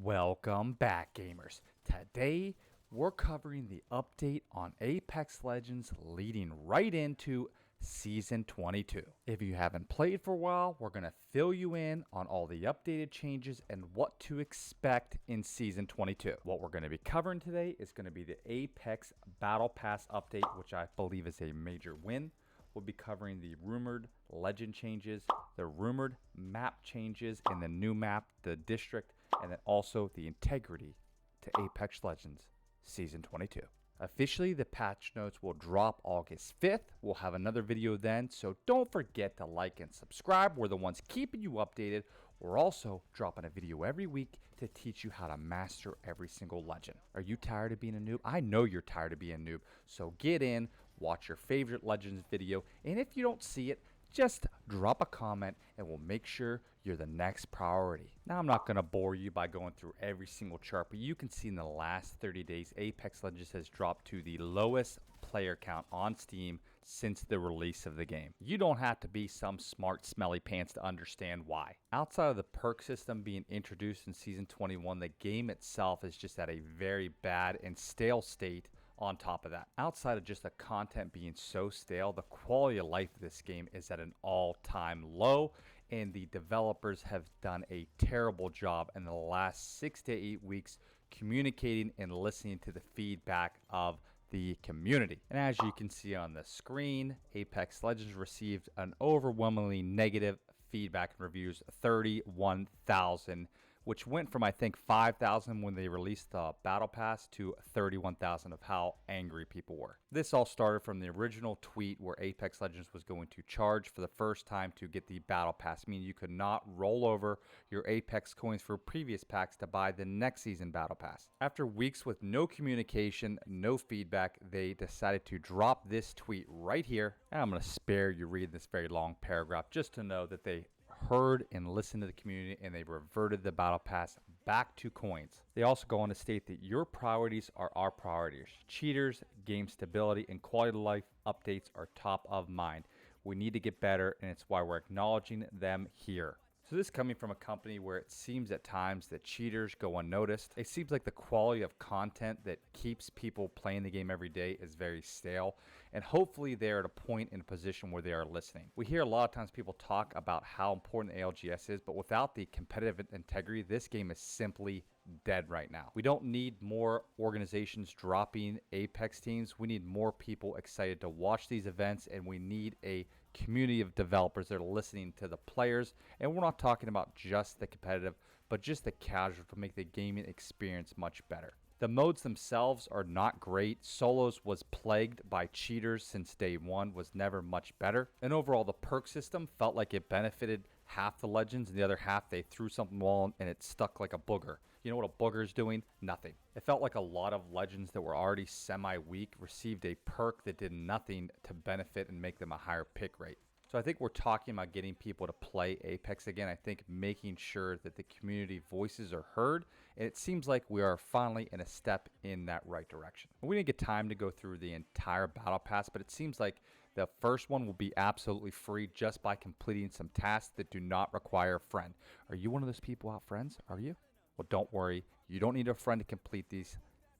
Welcome back, gamers. Today, we're covering the update on Apex Legends leading right into Season 22. If you haven't played for a while, we're going to fill you in on all the updated changes and what to expect in Season 22. What we're going to be covering today is going to be the Apex Battle Pass update, which I believe is a major win. We'll be covering the rumored legend changes, the rumored map changes in the new map, the district, and then also the integrity to Apex Legends Season 22. Officially, the patch notes will drop August 5th. We'll have another video then, so don't forget to like and subscribe. We're the ones keeping you updated. We're also dropping a video every week to teach you how to master every single legend. Are you tired of being a noob? I know you're tired of being a noob, so get in, watch your favorite legends video, and if you don't see it, just drop a comment and we'll make sure you're the next priority. Now, I'm not going to bore you by going through every single chart, but you can see in the last 30 days, Apex Legends has dropped to the lowest player count on Steam since the release of the game. You don't have to be some smart, smelly pants to understand why. Outside of the perk system being introduced in Season 21, the game itself is just at a very bad and stale state. On top of that, outside of just the content being so stale, the quality of life of this game is at an all-time low, and the developers have done a terrible job in the last 6 to 8 weeks communicating and listening to the feedback of the community. And as you can see on the screen, Apex Legends received an overwhelmingly negative feedback and reviews, 31,000, which went from, I think, 5,000 when they released the Battle Pass to 31,000 of how angry people were. This all started from the original tweet where Apex Legends was going to charge for the first time to get the Battle Pass, meaning you could not roll over your Apex coins for previous packs to buy the next season Battle Pass. After weeks with no communication, no feedback, they decided to drop this tweet right here. And I'm going to spare you reading this very long paragraph just to know that they heard and listened to the community and they reverted the Battle Pass back to coins. They also go on to state that your priorities are our priorities. Cheaters, game stability, and quality of life updates are top of mind. We need to get better, and it's why we're acknowledging them here. So this is coming from a company where it seems at times that cheaters go unnoticed. It seems like the quality of content that keeps people playing the game every day is very stale. And hopefully they're at a point in a position where they are listening. We hear a lot of times people talk about how important ALGS is, but without the competitive integrity, this game is simply dead right now. We don't need more organizations dropping Apex teams. We need more people excited to watch these events, and we need a community of developers that are listening to the players. And we're not talking about just the competitive, but just the casual to make the gaming experience much better. The modes themselves are not great. Solos was plagued by cheaters since day one, was never much better. And overall, the perk system felt like it benefited half the legends, and the other half they threw something wrong and it stuck like a booger. You know what a booger is doing? Nothing. It felt like a lot of legends that were already semi-weak received a perk that did nothing to benefit and make them a higher pick rate. So I think we're talking about getting people to play Apex again. I think making sure that the community voices are heard, and it seems like we are finally in a step in that right direction. We didn't get time to go through the entire Battle Pass, but it seems like the first one will be absolutely free just by completing some tasks that do not require a friend. Are you one of those people without friends? Are you? Well, don't worry. You don't need a friend to complete these,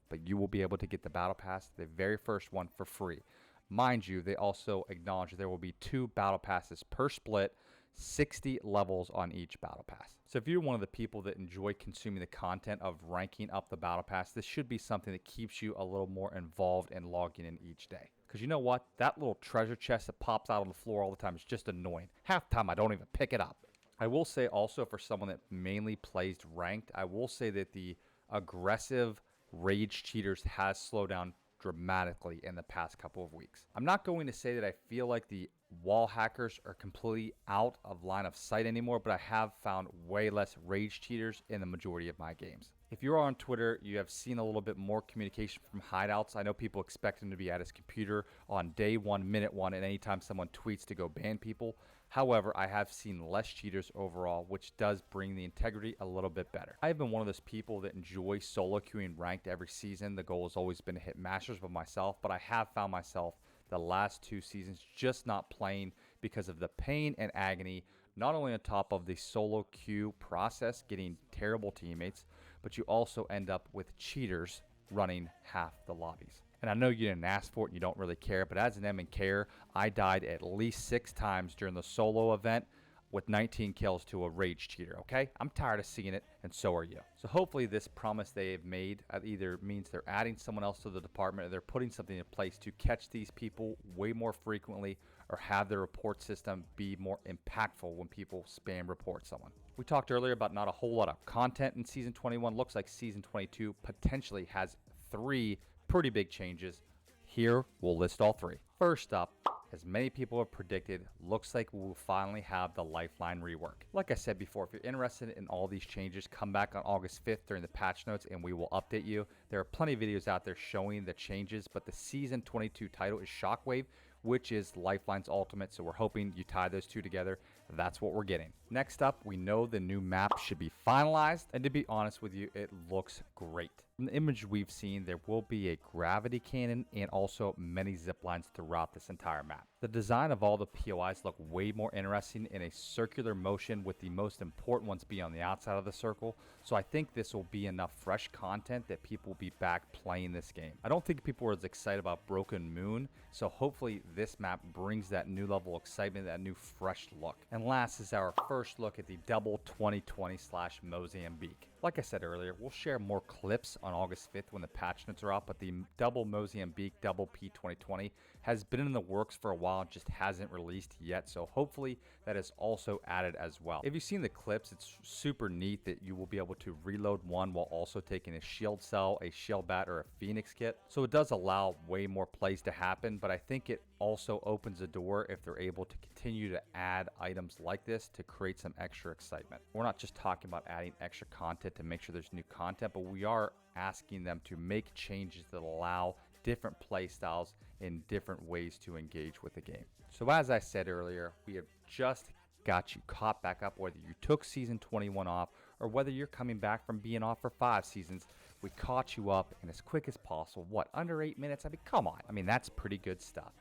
but you will be able to get the Battle Pass, the very first one, for free. Mind you, they also acknowledge there will be 2 Battle Passes per split, 60 levels on each Battle Pass. So if you're one of the people that enjoy consuming the content of ranking up the Battle Pass, this should be something that keeps you a little more involved in logging in each day. Because you know what? That little treasure chest that pops out on the floor all the time is just annoying. Half the time I don't even pick it up. I will say also, for someone that mainly plays ranked, I will say that the aggressive rage cheaters has slowed down dramatically in the past couple of weeks. I'm not going to say that I feel like the wall hackers are completely out of line of sight anymore, but I have found way less rage cheaters in the majority of my games. If you're on Twitter, you have seen a little bit more communication from hideouts. I know people expect him to be at his computer on day 1, minute 1, and anytime someone tweets to go ban people. However, I have seen less cheaters overall, which does bring the integrity a little bit better. I've been one of those people that enjoy solo queuing ranked every season. The goal has always been to hit Masters with myself, but I have found myself the last 2 seasons just not playing because of the pain and agony, not only on top of the solo queue process, getting terrible teammates, but you also end up with cheaters running half the lobbies. And I know you didn't ask for it and you don't really care, but as an M&K'er, I died at least 6 times during the solo event with 19 kills to a rage cheater, okay? I'm tired of seeing it, and so are you. So hopefully this promise they have made either means they're adding someone else to the department or they're putting something in place to catch these people way more frequently or have their report system be more impactful when people spam report someone. We talked earlier about not a whole lot of content in Season 21. Looks like Season 22 potentially has 3 pretty big changes. Here, we'll list all 3. First up, as many people have predicted, looks like we'll finally have the Lifeline rework. Like I said before, if you're interested in all these changes, come back on August 5th during the patch notes and we will update you. There are plenty of videos out there showing the changes, but the Season 22 title is Shockwave, which is Lifeline's ultimate, so we're hoping you tie those 2 together. That's what we're getting. Next up, we know the new map should be finalized, and to be honest with you, it looks great. From the image we've seen, there will be a gravity cannon and also many zip lines throughout this entire map. The design of all the POIs look way more interesting in a circular motion, with the most important ones being on the outside of the circle, so I think this will be enough fresh content that people will be back playing this game. I don't think people are as excited about Broken Moon, so hopefully this map brings that new level of excitement, that new fresh look. And last is our first look at the double 2020/Mozambique. Like I said earlier, we'll share more clips on August 5th when the patch notes are out, but the double Mozambique double P 2020 has been in the works for a while and just hasn't released yet, so hopefully that is also added as well. If you've seen the clips, it's super neat that you will be able to reload one while also taking a shield cell, a shield bat, or a phoenix kit. So it does allow way more plays to happen, but I think it also opens a door if they're able to continue to add items like this to create some extra excitement. We're not just talking about adding extra content to make sure there's new content, but we are asking them to make changes that allow different play styles and different ways to engage with the game. So as I said earlier, we have just got you caught back up, whether you took Season 21 off or whether you're coming back from being off for 5 seasons. We caught you up in as quick as possible. What, under 8 minutes? I mean, come on. I mean, that's pretty good stuff.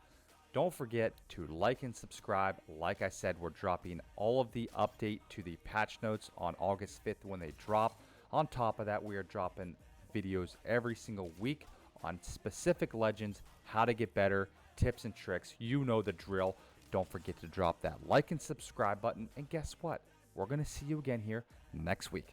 Don't forget to like and subscribe. Like I said, we're dropping all of the update to the patch notes on August 5th when they drop. On top of that, we are dropping videos every single week on specific legends, how to get better, tips and tricks. You know the drill. Don't forget to drop that like and subscribe button. And guess what? We're going to see you again here next week.